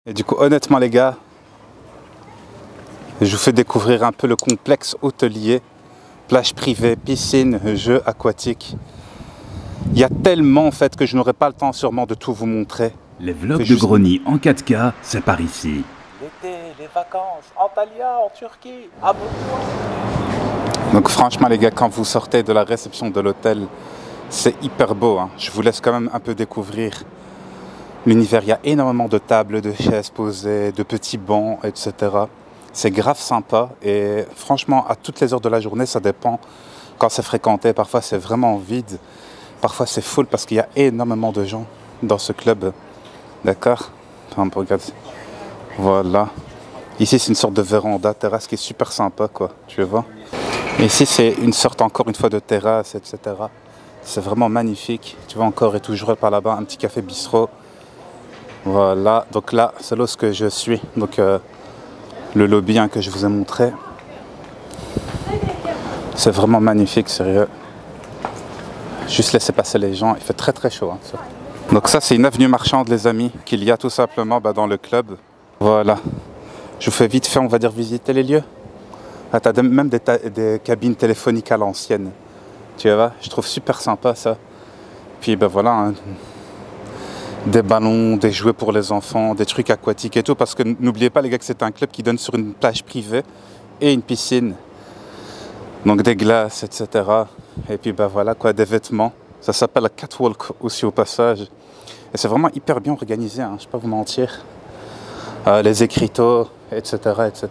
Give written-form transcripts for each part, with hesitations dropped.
Et du coup, honnêtement les gars, je vous fais découvrir un peu le complexe hôtelier, plage privée, piscine, jeux aquatiques. Il y a tellement en fait que je n'aurai pas le temps sûrement de tout vous montrer. Les vlogs de Grony en 4K, c'est par ici. L'été, les vacances, Antalya, en Turquie, à Donc franchement les gars, quand vous sortez de la réception de l'hôtel, c'est hyper beau. Hein. Je vous laisse quand même un peu découvrir l'univers. Il y a énormément de tables, de chaises posées, de petits bancs, etc. C'est grave sympa et franchement, à toutes les heures de la journée, ça dépend quand c'est fréquenté. Parfois, c'est vraiment vide. Parfois, c'est full parce qu'il y a énormément de gens dans ce club. D'accord? Enfin, regarde. Voilà. Ici, c'est une sorte de véranda, terrasse qui est super sympa, quoi. Tu vois? Et ici, c'est une sorte, encore une fois, de terrasse, etc. C'est vraiment magnifique. Tu vois encore et toujours par là-bas, un petit café bistrot. Voilà. Donc là, c'est là où je suis. Donc, le lobby hein, que je vous ai montré. C'est vraiment magnifique, sérieux. Juste laisser passer les gens. Il fait très très chaud. Hein, ça. Donc ça, c'est une avenue marchande, les amis, qu'il y a tout simplement dans le club. Voilà. Je vous fais vite fait, on va dire, visiter les lieux. Ah, t'as même des cabines téléphoniques à l'ancienne. Tu vois, je trouve super sympa ça. Puis ben voilà, hein, des ballons, des jouets pour les enfants, des trucs aquatiques et tout. Parce que n'oubliez pas les gars que c'est un club qui donne sur une plage privée et une piscine. Donc des glaces, etc. Et puis ben voilà quoi, des vêtements. Ça s'appelle la catwalk aussi au passage. Et c'est vraiment hyper bien organisé, hein, je ne vais pas vous mentir. Les écriteaux, etc., etc.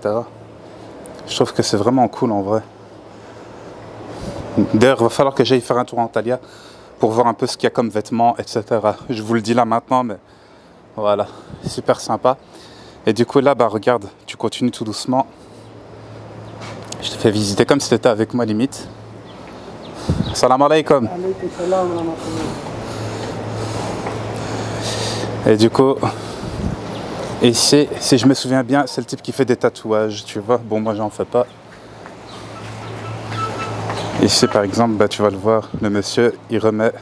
Je trouve que c'est vraiment cool en vrai. D'ailleurs, il va falloir que j'aille faire un tour en Antalya pour voir un peu ce qu'il y a comme vêtements, etc. Je vous le dis là maintenant, mais voilà, super sympa. Et du coup là, bah regarde, tu continues tout doucement. Je te fais visiter comme si tu étais avec moi limite. Salam alaikum. Et du coup, ici, si je me souviens bien, c'est le type qui fait des tatouages, tu vois. Bon, moi, j'en fais pas. Ici, par exemple, bah, tu vas le voir, le monsieur, il remet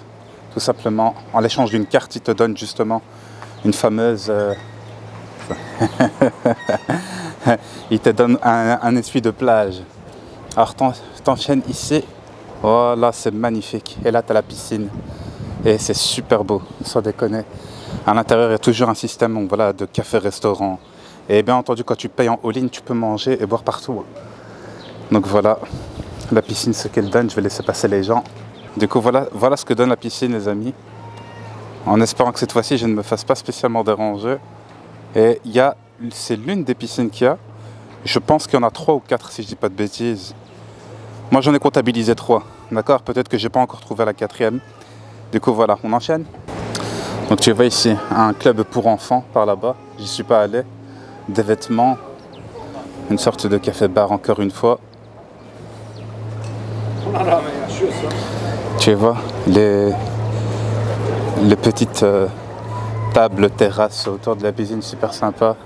tout simplement, en l'échange d'une carte, il te donne justement une fameuse... il te donne un essuie de plage. Alors, t'enchaînes ici. Voilà, c'est magnifique. Et là, tu as la piscine. Et c'est super beau, sans déconner. À l'intérieur, il y a toujours un système donc, voilà, de café-restaurant. Et bien entendu, quand tu payes en all-in, tu peux manger et boire partout. Donc voilà, la piscine, ce qu'elle donne. Je vais laisser passer les gens. Du coup, voilà ce que donne la piscine, les amis. En espérant que cette fois-ci, je ne me fasse pas spécialement déranger. Et c'est l'une des piscines qu'il y a. Je pense qu'il y en a 3 ou 4, si je ne dis pas de bêtises. Moi, j'en ai comptabilisé 3. D'accord? Peut-être que je n'ai pas encore trouvé la 4e. Du coup, voilà, on enchaîne. Donc, tu vois ici, un club pour enfants par là-bas. J'y suis pas allé. Des vêtements. Une sorte de café-bar, encore une fois. Tu vois, les petites tables, terrasses autour de la piscine, super sympa.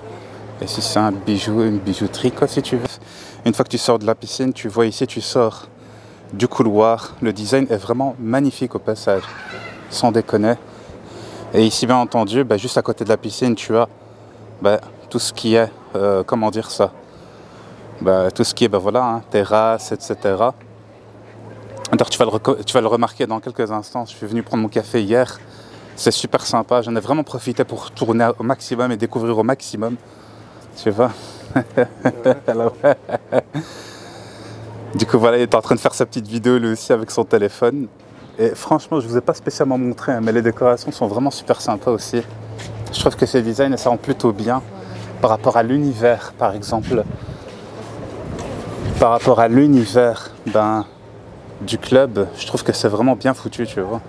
Et si c'est un bijou, une bijouterie, quoi, si tu veux. Une fois que tu sors de la piscine, tu vois ici, tu sors du couloir. Le design est vraiment magnifique au passage, sans déconner. Et ici, bien entendu, bah, juste à côté de la piscine, tu as bah, tout ce qui est, comment dire ça, bah, tout ce qui est, bah, voilà, hein, terrasse, etc. Alors, tu vas le remarquer dans quelques instants. Je suis venu prendre mon café hier. C'est super sympa. J'en ai vraiment profité pour tourner au maximum et découvrir au maximum. Tu vois. Alors, du coup, voilà, il est en train de faire sa petite vidéo lui aussi avec son téléphone. Et franchement, je ne vous ai pas spécialement montré, hein, mais les décorations sont vraiment super sympas aussi. Je trouve que ces designs, ça rend plutôt bien par rapport à l'univers, par exemple. Par rapport à l'univers du club, je trouve que c'est vraiment bien foutu, tu vois.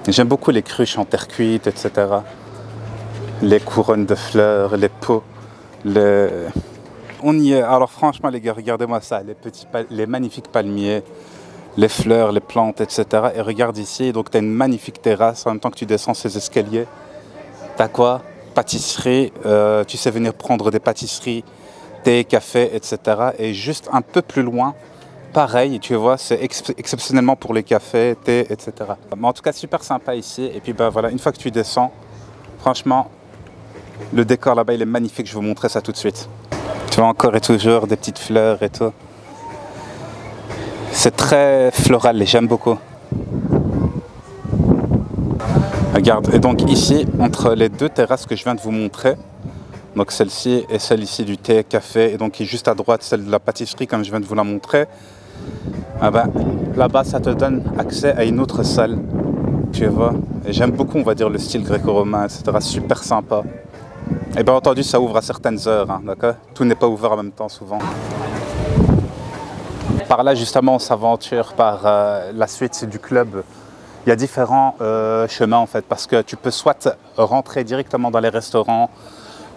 J'aime beaucoup les cruches en terre cuite, etc. Les couronnes de fleurs, les pots. On y est. Alors franchement les gars, regardez-moi ça, les magnifiques palmiers, les fleurs, les plantes, etc. Et regarde ici, donc tu as une magnifique terrasse en même temps que tu descends ces escaliers. Tu as quoi? Pâtisserie, tu sais venir prendre des pâtisseries, thé, café, etc. Et juste un peu plus loin, pareil, tu vois, c'est exceptionnellement pour les cafés, thé, etc. Mais en tout cas, super sympa ici. Et puis voilà, une fois que tu descends, franchement, Le décor là-bas, il est magnifique, je vais vous montrer ça tout de suite. Tu vois, encore et toujours des petites fleurs et tout. C'est très floral et j'aime beaucoup. Regarde, et donc ici, entre les deux terrasses que je viens de vous montrer, donc celle-ci et celle ici du thé, café, et donc qui est juste à droite, celle de la pâtisserie comme je viens de vous la montrer, ah ben, là-bas ça te donne accès à une autre salle, tu vois. Et j'aime beaucoup, on va dire, le style gréco-romain, etc. Super sympa. Et bien entendu, ça ouvre à certaines heures, hein, d'accord? Tout n'est pas ouvert en même temps souvent. Par là, justement, on s'aventure par la suite du club. Il y a différents chemins en fait, parce que tu peux soit rentrer directement dans les restaurants,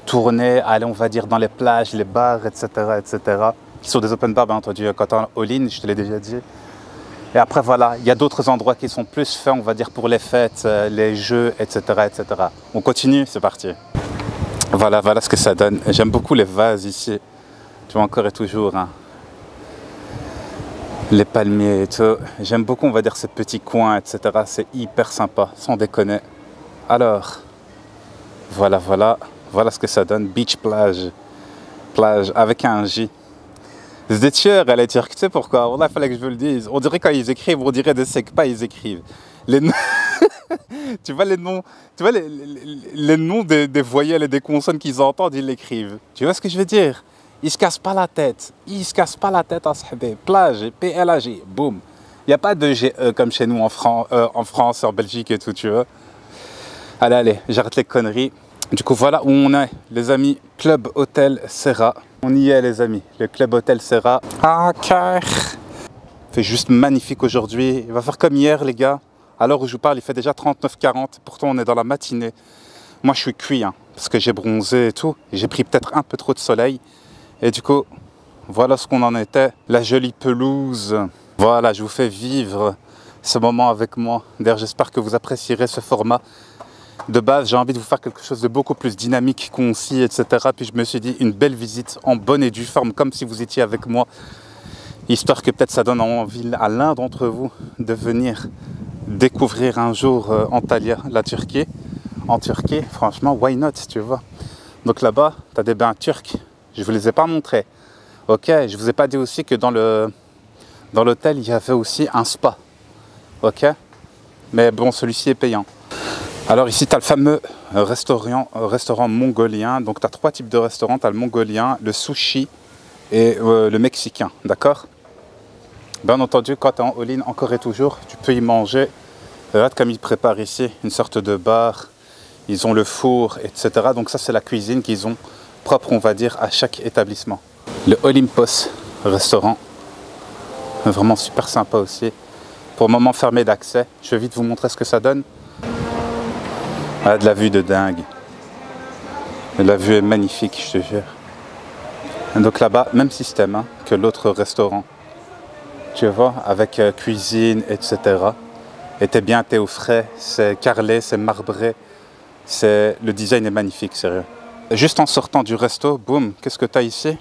tourner, aller on va dire dans les plages, les bars, etc. qui sont des open bars bien entendu, quand on all-in, je te l'ai déjà dit. Et après voilà, il y a d'autres endroits qui sont plus faits on va dire pour les fêtes, les jeux, etc. On continue, c'est parti. Voilà ce que ça donne. J'aime beaucoup les vases ici, tu vois encore et toujours. Hein. Les palmiers et tout. J'aime beaucoup, on va dire, ces petits coins, etc. C'est hyper sympa, sans déconner. Alors, voilà ce que ça donne. Beach plage. Plage avec un J. Zdetcher, elle est turque, tu sais pourquoi? Il fallait que je vous le dise. On dirait quand ils écrivent, on dirait des sekpas, ils écrivent. Les noms... tu vois les noms, tu vois les noms des voyelles et des consonnes qu'ils entendent, ils l'écrivent. Tu vois ce que je veux dire? Ils se cassent pas la tête. Ils se cassent pas la tête à se faire. Plage, P-L-A-G, boum. Il n'y a pas de G-E comme chez nous en France, en Belgique et tout, tu vois. Allez, j'arrête les conneries. Du coup, voilà où on est, les amis. Club Hôtel Serra. On y est, les amis. Le Club Hôtel Serra. Ah, car. Il fait juste magnifique aujourd'hui. Il va faire comme hier, les gars. À l'heure où je vous parle, il fait déjà 39-40. Pourtant, on est dans la matinée. Moi, je suis cuit, hein, parce que j'ai bronzé et tout. J'ai pris peut-être un peu trop de soleil. Et du coup, voilà ce qu'on en était. La jolie pelouse. Voilà, je vous fais vivre ce moment avec moi. D'ailleurs, j'espère que vous apprécierez ce format. De base, j'ai envie de vous faire quelque chose de beaucoup plus dynamique, concis, etc. Puis je me suis dit, une belle visite en bonne et due forme, comme si vous étiez avec moi. Histoire que peut-être ça donne envie à l'un d'entre vous de venir découvrir un jour Antalya, la Turquie. En Turquie, franchement, why not, tu vois. Donc là-bas, tu as des bains turcs. Je ne vous les ai pas montrés. Ok, je ne vous ai pas dit aussi que dans l'hôtel, il y avait aussi un spa. Ok, mais bon, celui-ci est payant. Alors ici, tu as le fameux restaurant mongolien. Donc tu as trois types de restaurants. Tu as le mongolien, le sushi et le mexicain. D'accord? Bien entendu, quand tu es en all-in, encore et toujours, tu peux y manger. Regarde comme ils préparent ici, une sorte de bar. Ils ont le four, etc. Donc ça, c'est la cuisine qu'ils ont propre, on va dire, à chaque établissement. Le Olympos restaurant, vraiment super sympa aussi. Pour le moment fermé d'accès, je vais vite vous montrer ce que ça donne. Ah, de la vue de dingue. La vue est magnifique, je te jure. Et donc là-bas, même système hein, que l'autre restaurant. Tu vois, avec cuisine, etc. Et t'es bien, t'es au frais, c'est carrelé, c'est marbré. Le design est magnifique, sérieux. Juste en sortant du resto, boum, qu'est-ce que tu as ici?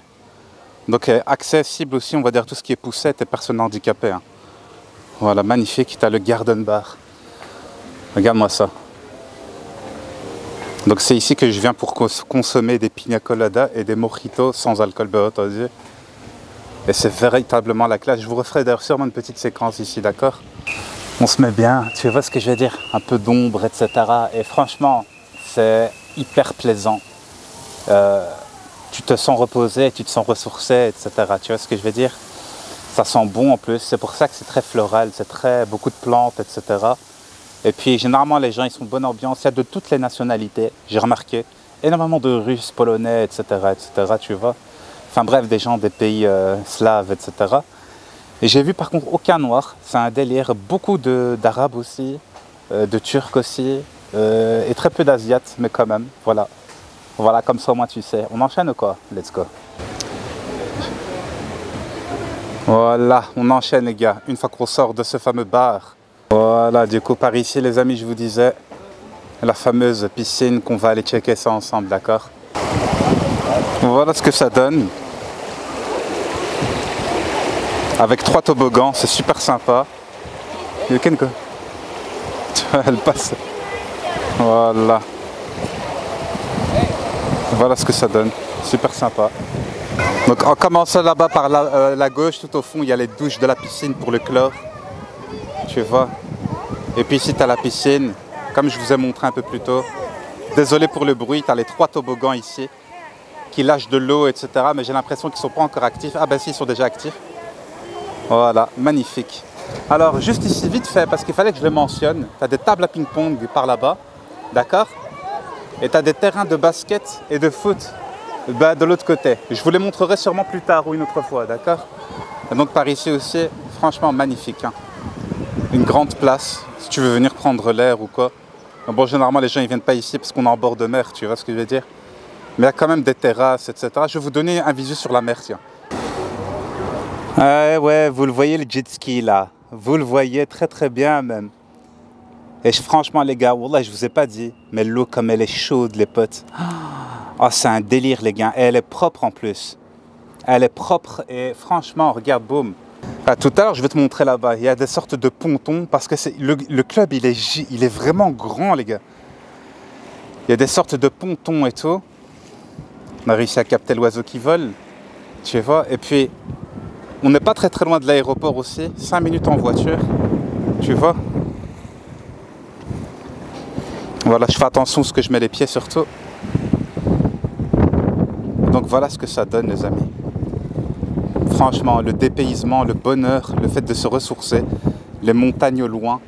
Donc accessible aussi, on va dire tout ce qui est poussette et personnes handicapées. Hein. Voilà, magnifique, tu as le garden bar. Regarde-moi ça. Donc c'est ici que je viens pour consommer des pina coladas et des mojitos sans alcool, bien entendu. Et c'est véritablement la classe. Je vous referai d'ailleurs sûrement une petite séquence ici, d'accord? On se met bien, tu vois ce que je veux dire? Un peu d'ombre, etc. Et franchement, c'est hyper plaisant. Tu te sens reposé, tu te sens ressourcé, etc. Tu vois ce que je veux dire? Ça sent bon en plus, c'est pour ça que c'est très floral, c'est très beaucoup de plantes, etc. Et puis généralement les gens ils sont de bonne ambiance, il y a de toutes les nationalités, j'ai remarqué, énormément de Russes, Polonais, etc. Tu vois? Enfin bref, des gens des pays slaves, etc. Et j'ai vu par contre aucun noir, c'est un délire, beaucoup d'Arabes aussi, de Turcs aussi, et très peu d'Asiates, mais quand même, voilà. Voilà, comme ça au moins tu sais. On enchaîne ou quoi? Let's go. Voilà, on enchaîne les gars, une fois qu'on sort de ce fameux bar. Voilà, du coup par ici les amis, je vous disais, la fameuse piscine qu'on va aller checker ça ensemble, d'accord? Voilà ce que ça donne. Avec 3 toboggans, c'est super sympa. Il y a quelqu'un. Elle passe. Voilà. Voilà ce que ça donne, super sympa. Donc en commençant là-bas par la gauche, tout au fond, il y a les douches de la piscine pour le chlore. Tu vois. Et puis ici, tu as la piscine, comme je vous ai montré un peu plus tôt. Désolé pour le bruit, tu as les 3 toboggans ici, qui lâchent de l'eau, etc. Mais j'ai l'impression qu'ils ne sont pas encore actifs. Ah ben si, ils sont déjà actifs. Voilà, magnifique. Alors, juste ici, vite fait, parce qu'il fallait que je le mentionne, tu as des tables à ping-pong par là-bas, d'accord? Et tu as des terrains de basket et de foot de l'autre côté. Je vous les montrerai sûrement plus tard ou une autre fois, d'accord? Donc par ici aussi, franchement magnifique. Hein. Une grande place, si tu veux venir prendre l'air ou quoi. Bon, généralement les gens ils viennent pas ici parce qu'on est en bord de mer, tu vois ce que je veux dire? Mais il y a quand même des terrasses, etc. Je vais vous donner un visu sur la mer, tiens. Ouais, vous le voyez le jet ski là. Vous le voyez très très bien même. Et franchement les gars, wallah, je vous ai pas dit, mais l'eau comme elle est chaude les potes. Oh, c'est un délire les gars, et elle est propre en plus. Elle est propre et franchement, regarde, boum. Tout à l'heure, je vais te montrer là-bas, il y a des sortes de pontons parce que le club, il est vraiment grand les gars. Il y a des sortes de pontons et tout. On a réussi à capter l'oiseau qui vole, tu vois. Et puis, on n'est pas très très loin de l'aéroport aussi, 5 minutes en voiture, tu vois. Voilà, je fais attention à ce que je mets les pieds surtout. Donc voilà ce que ça donne les amis. Franchement, le dépaysement, le bonheur, le fait de se ressourcer, les montagnes au loin.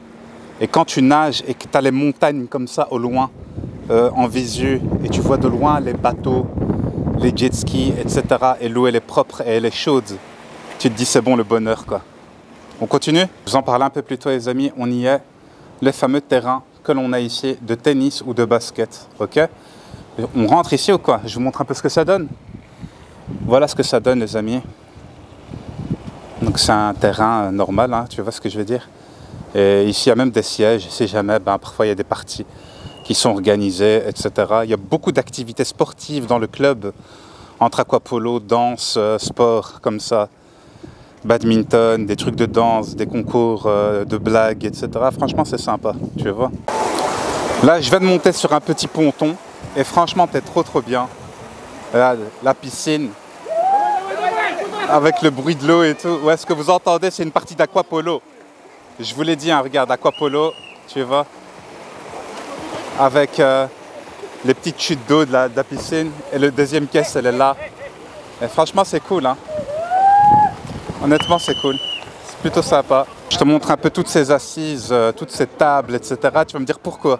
Et quand tu nages et que tu as les montagnes comme ça au loin, en visu, et tu vois de loin les bateaux, les jet skis, etc. Et l'eau elle est propre et elle est chaude. Tu te dis c'est bon le bonheur quoi. On continue? Je vous en parlais un peu plus tôt les amis, on y est. Les fameux terrains que l'on a ici de tennis ou de basket, ok? On rentre ici ou quoi? Je vous montre un peu ce que ça donne. Voilà ce que ça donne les amis. Donc c'est un terrain normal, hein, tu vois ce que je veux dire. Et ici il y a même des sièges, si jamais, parfois il y a des parties qui sont organisées, etc. Il y a beaucoup d'activités sportives dans le club, entre aquapolo, danse, sport, comme ça. Badminton, des trucs de danse, des concours de blagues, etc. Franchement c'est sympa, tu vois. Là je viens de monter sur un petit ponton et franchement t'es trop bien. Regarde, la piscine avec le bruit de l'eau et tout. Ouais, ce que vous entendez c'est une partie d'aquapolo. Je vous l'ai dit, hein, regarde, aquapolo, tu vois. Avec les petites chutes d'eau de la piscine et le deuxième caisse elle est là. Et franchement c'est cool, hein. Honnêtement c'est cool, c'est plutôt sympa. Je te montre un peu toutes ces assises, toutes ces tables, etc. Tu vas me dire pourquoi.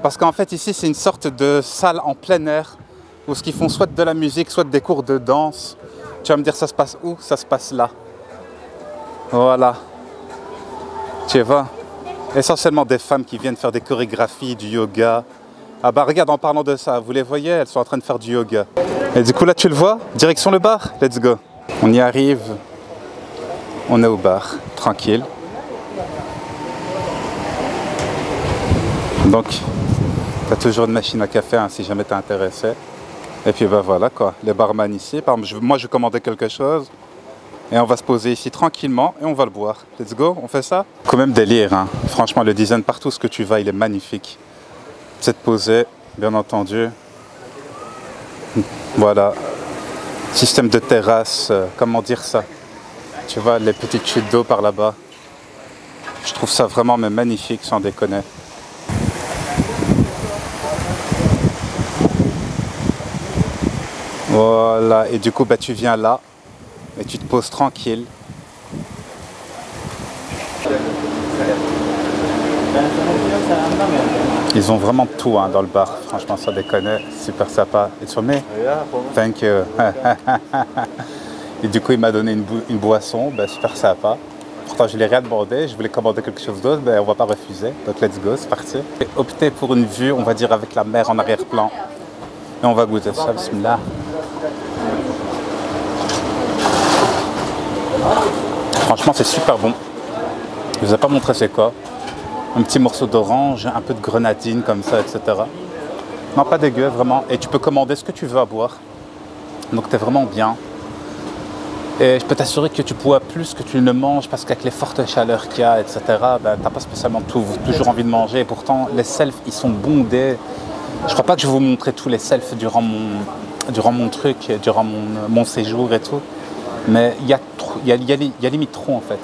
Parce qu'en fait ici c'est une sorte de salle en plein air où ce qu'ils font soit de la musique, soit des cours de danse. Tu vas me dire ça se passe où? Ça se passe là. Voilà. Tu vois, essentiellement des femmes qui viennent faire des chorégraphies, du yoga. Ah bah regarde, en parlant de ça, vous les voyez, elles sont en train de faire du yoga. Et du coup là tu le vois, direction le bar, let's go. On y arrive. On est au bar, tranquille. Donc, tu as toujours une machine à café hein, si jamais tu es intéressé. Et puis bah voilà quoi, les barman ici. Par exemple, moi je vais commander quelque chose. Et on va se poser ici tranquillement et on va le boire. Let's go, on fait ça? Quand même délire, hein. Franchement le design partout ce que tu vas, il est magnifique. C'est posé, bien entendu. Voilà. Système de terrasse, comment dire ça? Tu vois, les petites chutes d'eau par là-bas. Je trouve ça vraiment mais magnifique, sans déconner. Voilà, et du coup, bah, tu viens là et tu te poses tranquille. Ils ont vraiment tout hein, dans le bar, franchement, sans déconner, super sympa. It's for me? Thank you. Et du coup, il m'a donné une boisson, ben, super sympa. Pourtant, je ne l'ai rien demandé, je voulais commander quelque chose d'autre, ben, on ne va pas refuser. Donc, let's go, c'est parti. J'ai opté pour une vue, on va dire, avec la mer en arrière-plan. Et on va goûter ça, bismillah. Franchement, c'est super bon. Je ne vous ai pas montré c'est quoi. Un petit morceau d'orange, un peu de grenadine comme ça, etc. Non, pas dégueu, vraiment. Et tu peux commander ce que tu veux à boire. Donc, tu es vraiment bien. Et je peux t'assurer que tu bois plus que tu ne manges parce qu'avec les fortes chaleurs qu'il y a, etc., ben, tu n'as pas spécialement toujours envie de manger. Et pourtant, les selfs, ils sont bondés. Je crois pas que je vais vous montrer tous les selfs durant mon truc, durant mon séjour et tout. Mais il y a limite trop en fait.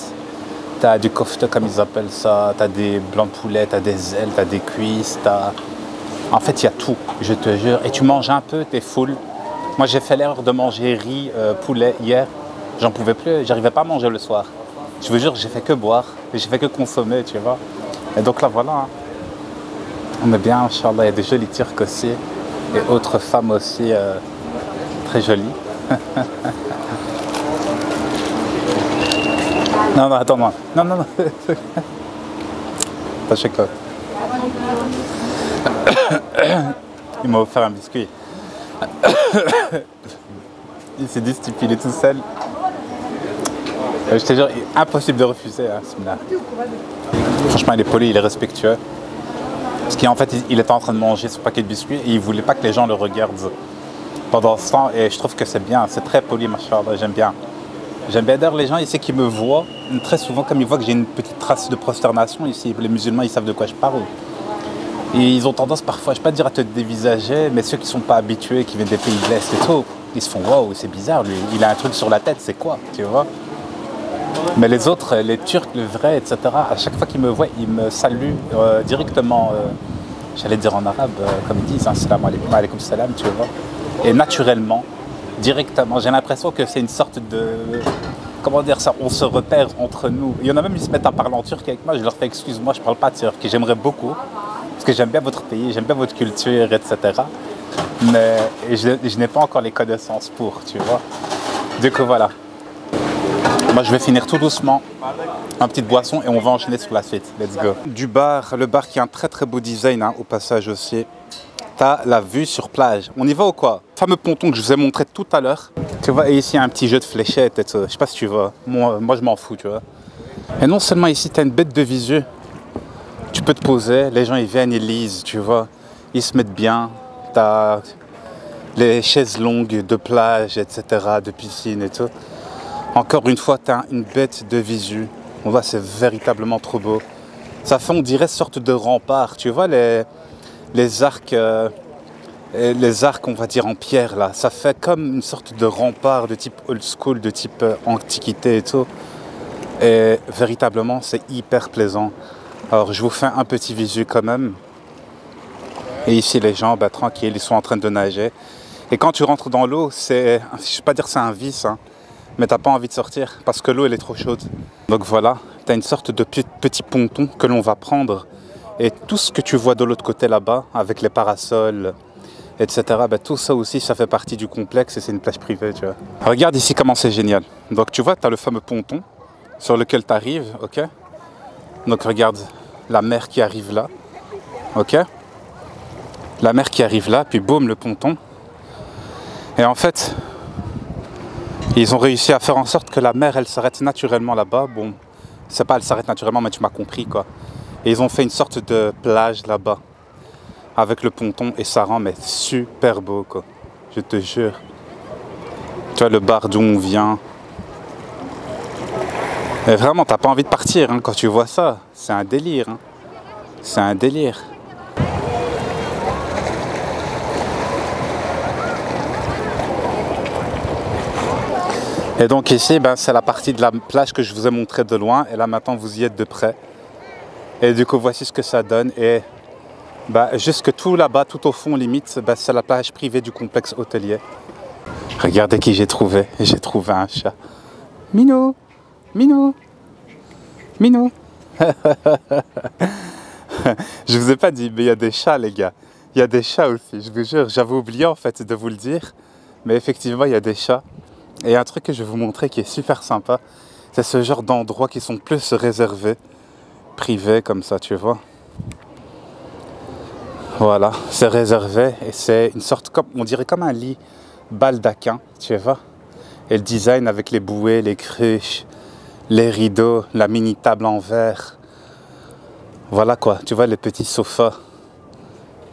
T'as du kofta comme ils appellent ça, t'as des blancs de poulet, t'as des ailes, t'as des cuisses, En fait, il y a tout, je te jure. Et tu manges un peu, t'es full. Moi, j'ai fait l'erreur de manger riz, poulet hier. J'en pouvais plus, j'arrivais pas à manger le soir. Je vous jure, j'ai fait que boire, j'ai fait que consommer, tu vois. Et donc là, voilà. Hein. On est bien, Inch'Allah. Il y a des jolies Turcs aussi. Et autres femmes aussi très jolies. Non, non, attends-moi. Non, non, non. Pas chez quoi. Il m'a offert un biscuit. Il s'est dit, si il est tout seul. Je te jure, impossible de refuser. Hein, franchement, il est poli, il est respectueux. Parce qu'en fait, il était en train de manger son paquet de biscuits et il voulait pas que les gens le regardent pendant ce temps. Et je trouve que c'est bien, c'est très poli, machallah, j'aime bien. J'aime bien d'ailleurs les gens ici qui me voient, très souvent, comme ils voient que j'ai une petite trace de prosternation ici, les musulmans, ils savent de quoi je parle. Et ils ont tendance parfois, je ne vais pas dire à te dévisager, mais ceux qui ne sont pas habitués, qui viennent des pays de l'Est et tout, ils se font « Wow, c'est bizarre, lui, il a un truc sur la tête, c'est quoi ?» Tu vois. Mais les autres, les Turcs, les vrais, etc., à chaque fois qu'ils me voient, ils me saluent directement, j'allais dire en arabe, comme ils disent, hein, salam alaikum, alaikum salam, tu vois. Et naturellement, directement, j'ai l'impression que c'est une sorte de... Comment dire ça? On se repère entre nous. Il y en a même, ils se mettent à parler en turc avec moi, je leur fais « Excuse-moi, je ne parle pas turc, et j'aimerais beaucoup. » Parce que j'aime bien votre pays, j'aime bien votre culture, etc. Mais je n'ai pas encore les connaissances pour, tu vois. Du coup, voilà. Moi, je vais finir tout doucement. Une petite boisson et on va enchaîner sur la suite. Let's go. Du bar, le bar qui a un très très beau design, hein, au passage aussi. T'as la vue sur plage. On y va ou quoi? Le fameux ponton que je vous ai montré tout à l'heure. Tu vois, et ici, il y a un petit jeu de fléchettes et tout. Je sais pas si tu vois. Moi je m'en fous, tu vois. Et non seulement ici, t'as une bête de visu. Tu peux te poser, les gens ils viennent, ils lisent, tu vois, ils se mettent bien, t'as les chaises longues de plage, etc., de piscine et tout. Encore une fois, t'as une bête de visu. On voit, c'est véritablement trop beau. Ça fait, on dirait, sorte de rempart, tu vois, les arcs, on va dire, en pierre, là. Ça fait comme une sorte de rempart de type old school, de type antiquité et tout. Et véritablement, c'est hyper plaisant. Alors je vous fais un petit visu quand même. Et ici les gens, bah, tranquilles, ils sont en train de nager. Et quand tu rentres dans l'eau, c'est, je ne vais pas dire c'est un vice, hein, mais tu n'as pas envie de sortir parce que l'eau elle est trop chaude. Donc voilà, tu as une sorte de petit ponton que l'on va prendre. Et tout ce que tu vois de l'autre côté là-bas, avec les parasols, etc., bah, tout ça aussi, ça fait partie du complexe et c'est une plage privée, tu vois. Regarde ici comment c'est génial. Donc tu vois, tu as le fameux ponton sur lequel tu arrives, ok? Donc regarde la mer qui arrive là, ok? La mer qui arrive là, puis boum, le ponton. Et en fait, ils ont réussi à faire en sorte que la mer, elle s'arrête naturellement là-bas. Bon, c'est pas elle s'arrête naturellement, mais tu m'as compris, quoi. Et ils ont fait une sorte de plage là-bas, avec le ponton, et ça rend mais super beau, quoi. Je te jure. Tu vois le bar d'où on vient. Et vraiment, t'as pas envie de partir hein, quand tu vois ça. C'est un délire. Hein. C'est un délire. Et donc ici, ben, c'est la partie de la plage que je vous ai montré de loin. Et là maintenant, vous y êtes de près. Et du coup, voici ce que ça donne. Et ben, jusque tout là-bas, tout au fond, limite, ben, c'est la plage privée du complexe hôtelier. Regardez qui j'ai trouvé. J'ai trouvé un chat. Minou! Minou, Minou. Je vous ai pas dit, mais il y a des chats, les gars. Il y a des chats aussi, je vous jure. J'avais oublié en fait de vous le dire. Mais effectivement, il y a des chats. Et il y a un truc que je vais vous montrer qui est super sympa. C'est ce genre d'endroits qui sont plus réservés, privés comme ça, tu vois. Voilà, c'est réservé et c'est une sorte, comme, on dirait comme un lit baldaquin, tu vois. Et le design avec les bouées, les cruches, les rideaux, la mini table en verre. Voilà quoi, tu vois les petits sofas.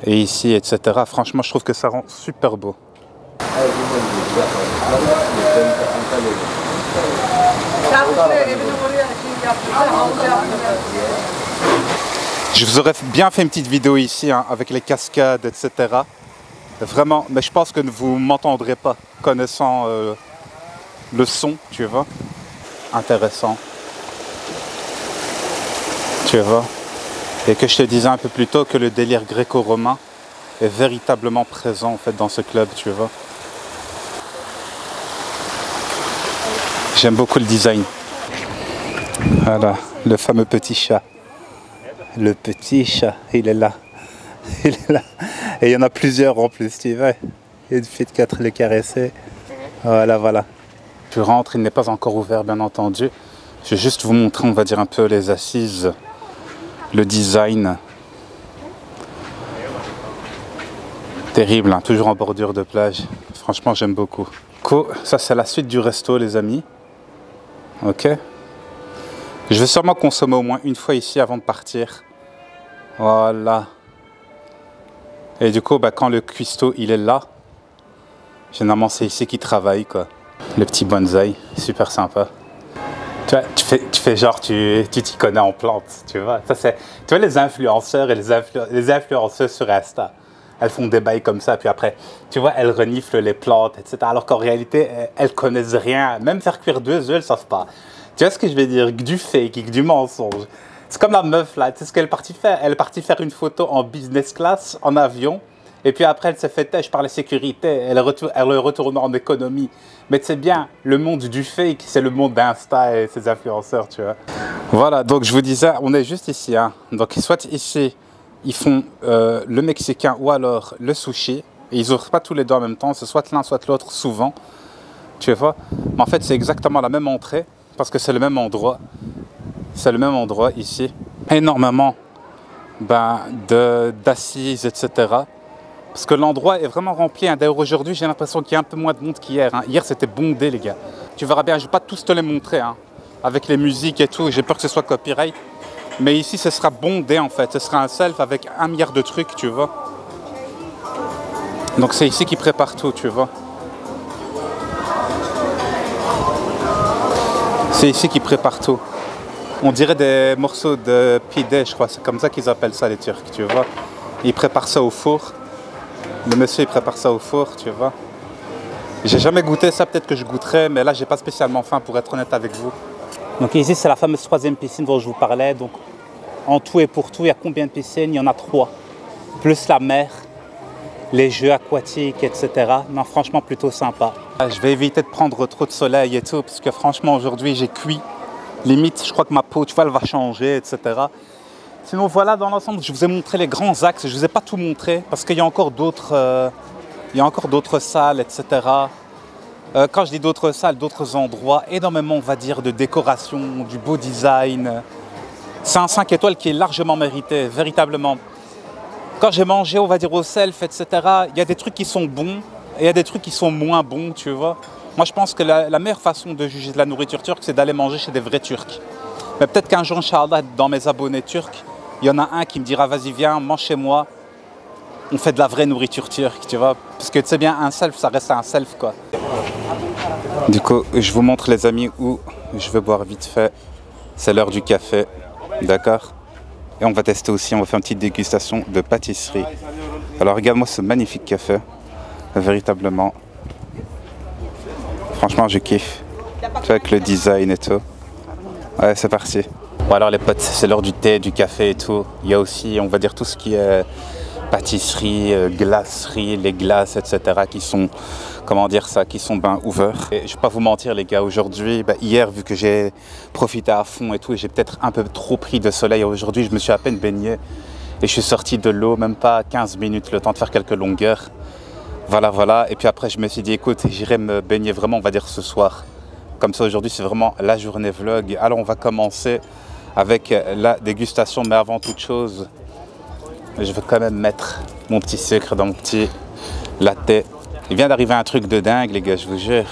Et ici, etc. Franchement, je trouve que ça rend super beau. Je vous aurais bien fait une petite vidéo ici hein, avec les cascades, etc. Vraiment, mais je pense que vous ne m'entendrez pas, connaissant le son, tu vois. Intéressant. Tu vois. Et que je te disais un peu plus tôt que le délire gréco-romain est véritablement présent en fait dans ce club, tu vois. J'aime beaucoup le design. Voilà, le fameux petit chat. Le petit chat, il est là. Il est là. Et il y en a plusieurs en plus, tu vois. Il suffit de 4 les caresser. Voilà, voilà. Je rentre, il n'est pas encore ouvert, bien entendu. Je vais juste vous montrer, on va dire, un peu les assises, le design. Terrible, hein, toujours en bordure de plage. Franchement, j'aime beaucoup. Ça, c'est la suite du resto, les amis. Ok. Je vais sûrement consommer au moins une fois ici avant de partir. Voilà. Et du coup, quand le cuistot il est là, généralement c'est ici qu'il travaille, quoi. Le petit bonsaï, super sympa. Tu vois, tu fais genre, tu t'y connais en plantes, tu vois. Ça, tu vois les influenceurs et les influenceuses sur Insta. Elles font des bails comme ça, puis après, tu vois, elles reniflent les plantes, etc. Alors qu'en réalité, elles connaissent rien. Même faire cuire 2 œufs, elles ne savent pas. Tu vois ce que je veux dire? Du fake, du mensonge. C'est comme la meuf là, tu sais ce qu'elle est partie faire? Elle est partie faire une photo en business class, en avion. Et puis après, elle s'est fait têche par la sécurité. Elle est retournée en économie. Mais tu sais bien, le monde du fake, c'est le monde d'Insta et ses influenceurs, tu vois. Voilà, donc je vous disais, on est juste ici. Hein. Donc soit ici, ils font le mexicain ou alors le sushi. Et ils n'ouvrent pas tous les deux en même temps. C'est soit l'un, soit l'autre, souvent. Tu vois. Mais en fait, c'est exactement la même entrée. Parce que c'est le même endroit. C'est le même endroit ici. Énormément d'assises, etc. Parce que l'endroit est vraiment rempli. Hein. D'ailleurs, aujourd'hui, j'ai l'impression qu'il y a un peu moins de monde qu'hier. Hein. Hier, c'était bondé, les gars. Tu verras bien, je ne vais pas tous te les montrer. Hein. Avec les musiques et tout, j'ai peur que ce soit copyright. Mais ici, ce sera bondé, en fait. Ce sera un self avec 1 milliard de trucs, tu vois. Donc, c'est ici qu'ils préparent tout, tu vois. C'est ici qu'ils préparent tout. On dirait des morceaux de pide, je crois. C'est comme ça qu'ils appellent ça, les Turcs, tu vois. Ils préparent ça au four. Le monsieur, il prépare ça au four, tu vois. J'ai jamais goûté ça, peut-être que je goûterai, mais là, j'ai pas spécialement faim, pour être honnête avec vous. Donc ici, c'est la fameuse 3e piscine dont je vous parlais. Donc, en tout et pour tout, il y a combien de piscines? Il y en a 3. Plus la mer, les jeux aquatiques, etc. Non, franchement, plutôt sympa. Je vais éviter de prendre trop de soleil et tout, parce que franchement, aujourd'hui, j'ai cuit. Limite, je crois que ma peau, tu vois, elle va changer, etc. Sinon, voilà, dans l'ensemble, je vous ai montré les grands axes. Je ne vous ai pas tout montré, parce qu'il y a encore d'autres salles, etc. Quand je dis d'autres salles, d'autres endroits, énormément, on va dire, de décoration, du beau design. C'est un 5 étoiles qui est largement mérité, véritablement. Quand j'ai mangé, on va dire, au self, etc., il y a des trucs qui sont bons et il y a des trucs qui sont moins bons, tu vois. Moi, je pense que la meilleure façon de juger de la nourriture turque, c'est d'aller manger chez des vrais Turcs. Mais peut-être qu'un jour, Inch'Allah, dans mes abonnés turcs, il y en a un qui me dira, vas-y, viens, mange chez moi. On fait de la vraie nourriture turque, tu vois. Parce que tu sais bien, un self, ça reste un self, quoi. Du coup, je vous montre, les amis, où je vais boire vite fait. C'est l'heure du café, d'accord? Et on va tester aussi, on va faire une petite dégustation de pâtisserie. Alors, regarde-moi ce magnifique café, véritablement. Franchement, je kiffe. Tu vois, avec le design et tout. Ouais, c'est parti. Bon, alors les potes, c'est l'heure du thé, du café et tout. Il y a aussi, on va dire, tout ce qui est pâtisserie, glacerie, les glaces, etc. qui sont, comment dire ça, qui sont ouverts. Et je vais pas vous mentir, les gars, aujourd'hui, hier, vu que j'ai profité à fond et tout, et j'ai peut-être un peu trop pris de soleil, aujourd'hui, je me suis à peine baigné. Et je suis sorti de l'eau, même pas 15 minutes, le temps de faire quelques longueurs. Voilà, voilà. Et puis après, je me suis dit, écoute, j'irai me baigner vraiment, on va dire, ce soir. Comme ça, aujourd'hui, c'est vraiment la journée vlog. Alors, on va commencer avec la dégustation. Mais avant toute chose, je veux quand même mettre mon petit sucre dans mon petit latte. Il vient d'arriver un truc de dingue, les gars, je vous jure.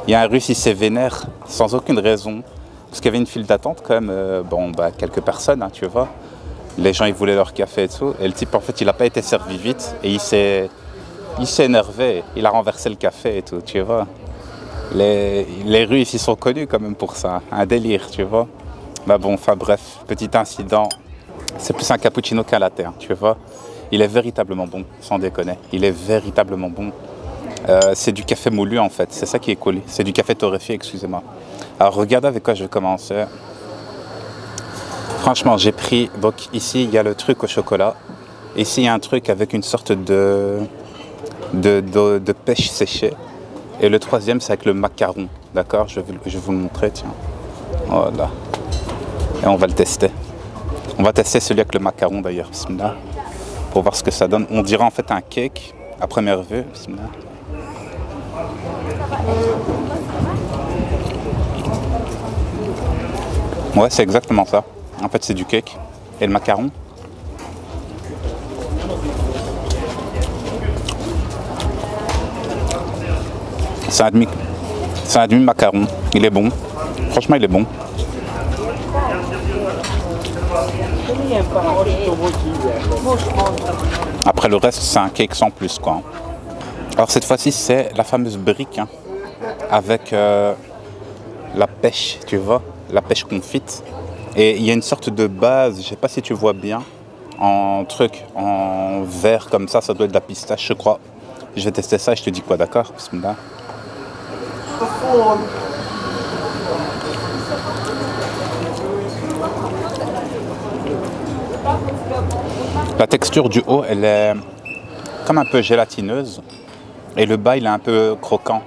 Il y a un Russe, il s'est vénère, sans aucune raison. Parce qu'il y avait une file d'attente quand même. Quelques personnes, hein, tu vois. Les gens, ils voulaient leur café et tout. Et le type, en fait, il n'a pas été servi vite. Et il s'est énervé. Il a renversé le café et tout, tu vois. Les Russes, ils sont connus quand même pour ça. Un délire, tu vois. Bah bon, enfin bref, petit incident. C'est plus un cappuccino qu'un latte, hein, tu vois. Il est véritablement bon, sans déconner. Il est véritablement bon. C'est du café moulu en fait, c'est ça qui est collé. C'est du café torréfié, excusez-moi. Alors regardez avec quoi je vais commencer. Franchement, j'ai pris, donc ici il y a le truc au chocolat. Ici il y a un truc avec une sorte de pêche séchée. Et le troisième c'est avec le macaron, d'accord, je vais vous le montrer, tiens. Voilà. Et on va le tester. On va tester celui avec le macaron d'ailleurs, bismillah, pour voir ce que ça donne. On dirait en fait un cake à première vue, bismillah. Ouais, c'est exactement ça. En fait, c'est du cake. Et le macaron. C'est un demi macaron. Il est bon. Franchement, il est bon. Après, le reste, c'est un cake sans plus, quoi. Alors, cette fois-ci, c'est la fameuse brique, hein, avec la pêche, tu vois, la pêche confite. Et il y a une sorte de base, je sais pas si tu vois bien, en truc, en verre comme ça doit être de la pistache, je crois. Je vais tester ça et je te dis quoi, d'accord? Bismillah. La texture du haut, elle est comme un peu gélatineuse et le bas, il est un peu croquant.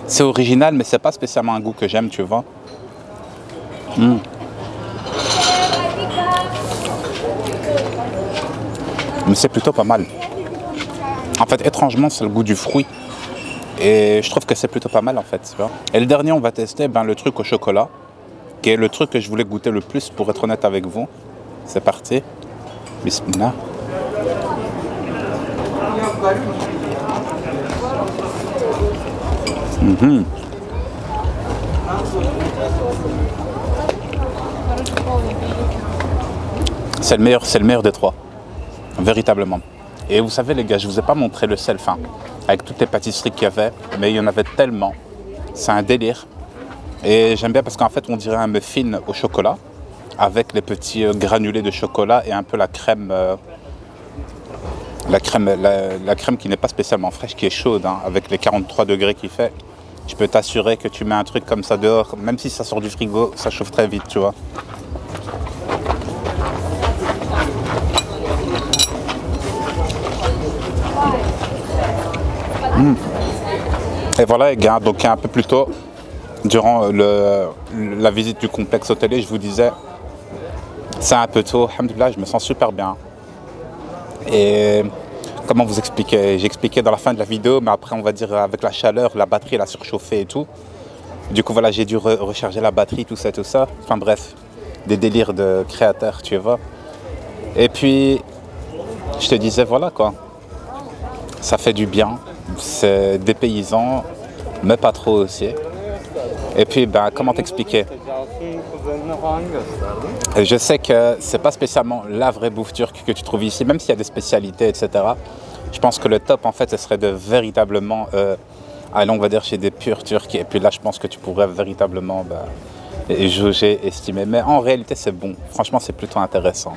C'est original, mais c'est pas spécialement un goût que j'aime, tu vois. Mais c'est plutôt pas mal. En fait, étrangement, c'est le goût du fruit. Et je trouve que c'est plutôt pas mal, en fait. Tu vois. Et le dernier, on va tester le truc au chocolat, qui est le truc que je voulais goûter le plus, pour être honnête avec vous. C'est parti. Bismillah. C'est le meilleur des trois, véritablement. Et vous savez les gars, je vous ai pas montré le sel fin, avec toutes les pâtisseries qu'il y avait, mais il y en avait tellement, c'est un délire. Et j'aime bien parce qu'en fait on dirait un muffin au chocolat, avec les petits granulés de chocolat et un peu la crème, la crème qui n'est pas spécialement fraîche, qui est chaude, hein, avec les 43 degrés qu'il fait. Je peux t'assurer que tu mets un truc comme ça dehors, même si ça sort du frigo, ça chauffe très vite, tu vois. Et voilà les gars, donc un peu plus tôt, durant la visite du complexe hôtelier, je vous disais, c'est un peu tôt, alhamdoulilah, je me sens super bien. Et comment vous expliquer? J'expliquais dans la fin de la vidéo, mais après on va dire avec la chaleur, la batterie elle a surchauffé et tout. Du coup voilà, j'ai dû recharger la batterie, tout ça. Enfin bref, des délires de créateurs, tu vois. Et puis, je te disais, voilà quoi, ça fait du bien, c'est dépaysant, mais pas trop aussi. Et puis, comment t'expliquer? Je sais que c'est pas spécialement la vraie bouffe turque que tu trouves ici, même s'il y a des spécialités, etc. Je pense que le top, en fait, ce serait de véritablement aller, on va dire, chez des purs turcs. Et puis là, je pense que tu pourrais véritablement juger, estimer. Mais en réalité, c'est bon. Franchement, c'est plutôt intéressant.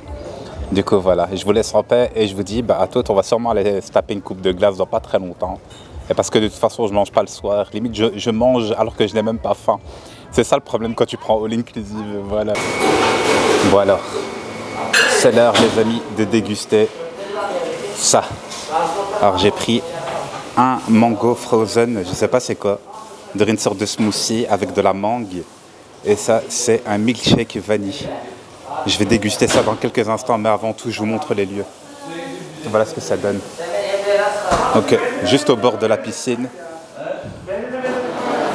Du coup, voilà. Je vous laisse en paix et je vous dis, à toi, on va sûrement aller se taper une coupe de glace dans pas très longtemps. Et parce que de toute façon, je mange pas le soir. Limite, je mange alors que je n'ai même pas faim. C'est ça le problème quand tu prends all inclusive. Voilà. Bon alors, c'est l'heure, les amis, de déguster ça. Alors, j'ai pris un mango frozen, je sais pas c'est quoi, une sorte de smoothie avec de la mangue. Et ça, c'est un milkshake vanille. Je vais déguster ça dans quelques instants, mais avant tout, je vous montre les lieux. Voilà ce que ça donne. Ok, juste au bord de la piscine.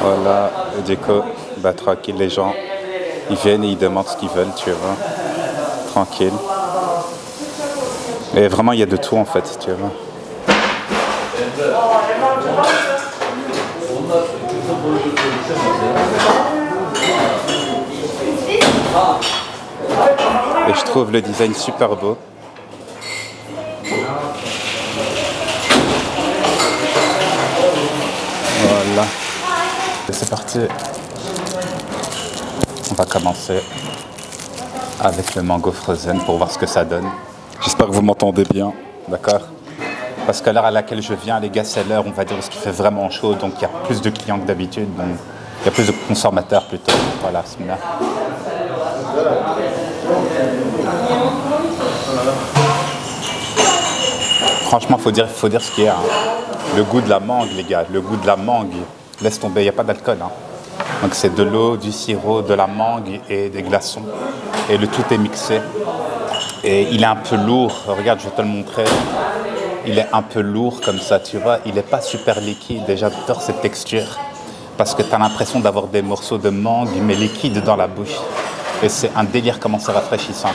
Voilà, et du coup, tranquille, les gens, ils viennent et ils demandent ce qu'ils veulent, tu vois. Tranquille. Et vraiment, il y a de tout en fait, tu vois. Et je trouve le design super beau. Voilà. C'est parti. On va commencer. avec le mango frozen pour voir ce que ça donne. J'espère que vous m'entendez bien, d'accord? Parce qu'à l'heure à laquelle je viens, les gars, c'est l'heure, on va dire, où il fait vraiment chaud, donc il y a plus de clients que d'habitude, donc il y a plus de consommateurs plutôt. Voilà, c'est bien. Franchement, faut dire ce qu'il y a. Hein. Le goût de la mangue, les gars, le goût de la mangue, laisse tomber, il n'y a pas d'alcool. Hein. Donc c'est de l'eau, du sirop, de la mangue et des glaçons. Et le tout est mixé. Et il est un peu lourd, regarde, je vais te le montrer. Il est un peu lourd comme ça, tu vois. Il n'est pas super liquide et j'adore cette texture. Parce que tu as l'impression d'avoir des morceaux de mangue, mais liquides dans la bouche. Et c'est un délire comment c'est rafraîchissant.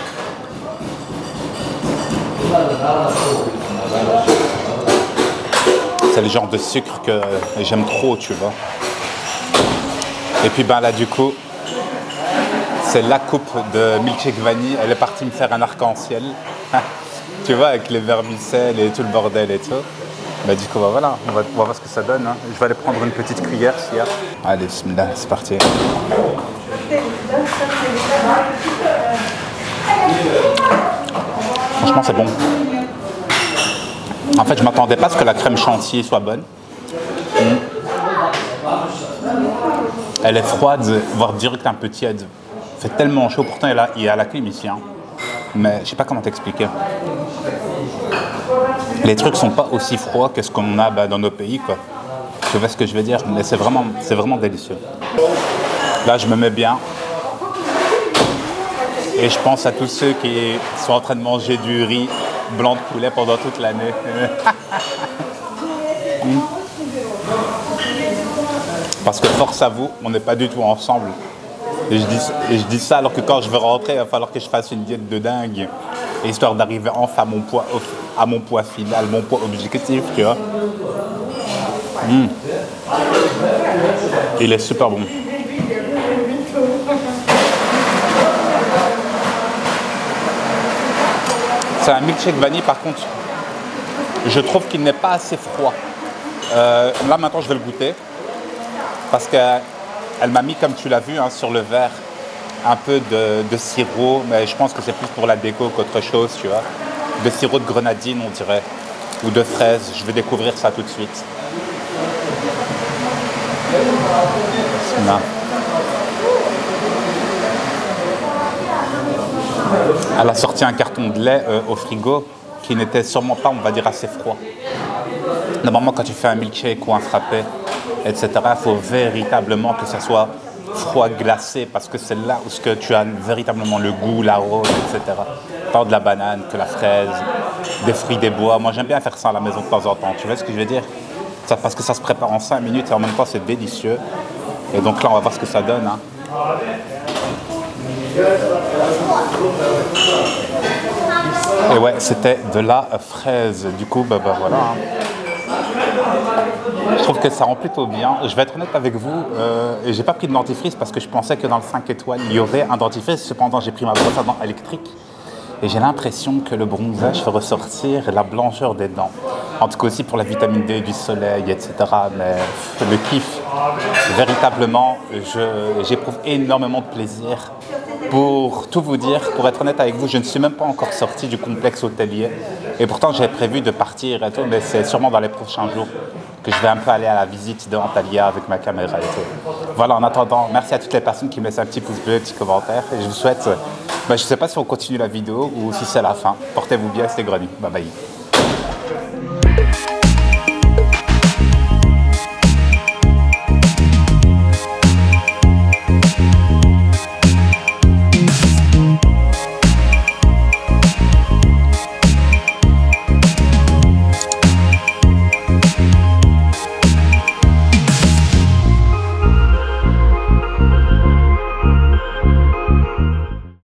C'est le genre de sucre que j'aime trop, tu vois. Et puis ben là, du coup, c'est la coupe de milkshake vanille. Elle est partie me faire un arc-en-ciel. Tu vois, avec les vermicelles et tout le bordel et tout. Bah du coup, bah, voilà, on va voir ce que ça donne. Hein. Je vais aller prendre une petite cuillère s'il y a. Allez, bismillah, c'est parti. Franchement, c'est bon. En fait, je ne m'attendais pas à ce que la crème chantilly soit bonne. Elle est froide, voire direct un peu tiède. Il fait tellement chaud, pourtant il y a la clim ici. Hein. Mais je ne sais pas comment t'expliquer. Les trucs ne sont pas aussi froids que ce qu'on a dans nos pays, quoi. Tu vois ce que je veux dire? Mais c'est vraiment délicieux. Là, je me mets bien. Et je pense à tous ceux qui sont en train de manger du riz blanc de poulet pendant toute l'année. Parce que force à vous, on n'est pas du tout ensemble. Et je dis ça alors que quand je vais rentrer, il va falloir que je fasse une diète de dingue. Histoire d'arriver enfin à mon poids final, mon poids objectif, tu vois. Il est super bon. C'est un milkshake vanille, par contre, je trouve qu'il n'est pas assez froid. Là, maintenant, je vais le goûter. Parce qu'elle m'a mis, comme tu l'as vu, hein, sur le verre, un peu de sirop. Mais je pense que c'est plus pour la déco qu'autre chose, tu vois. De sirop de grenadine, on dirait. Ou de fraise. Je vais découvrir ça tout de suite. Là. Elle a sorti un carton de lait au frigo qui n'était sûrement pas, on va dire, assez froid. Normalement, quand tu fais un milkshake ou un frappé, etc., il faut véritablement que ça soit froid glacé parce que c'est là où tu as véritablement le goût, l'arôme, etc. Tant de la banane que la fraise, des fruits des bois. Moi, j'aime bien faire ça à la maison de temps en temps. Tu vois ce que je veux dire? Ça, parce que ça se prépare en 5 minutes et en même temps, c'est délicieux. Et donc là, on va voir ce que ça donne. Hein. Et ouais, c'était de la fraise. Du coup, bah voilà. Hein. Je trouve que ça rend plutôt bien. Je vais être honnête avec vous, et j'ai pas pris de dentifrice parce que je pensais que dans le 5 étoiles, il y aurait un dentifrice. Cependant, j'ai pris ma brosse à dents électrique et j'ai l'impression que le bronzage fait ressortir la blancheur des dents. En tout cas aussi pour la vitamine D, du soleil, etc. Mais le kiff, véritablement, j'éprouve énormément de plaisir. Pour tout vous dire, pour être honnête avec vous, je ne suis même pas encore sorti du complexe hôtelier. Et pourtant, j'ai prévu de partir et tout, mais c'est sûrement dans les prochains jours que je vais un peu aller à la visite de Antalya avec ma caméra et tout. Voilà, en attendant, merci à toutes les personnes qui mettent un petit pouce bleu, un petit commentaire. Et je vous souhaite, je ne sais pas si on continue la vidéo ou si c'est la fin. Portez-vous bien, c'était Greny. Bye bye.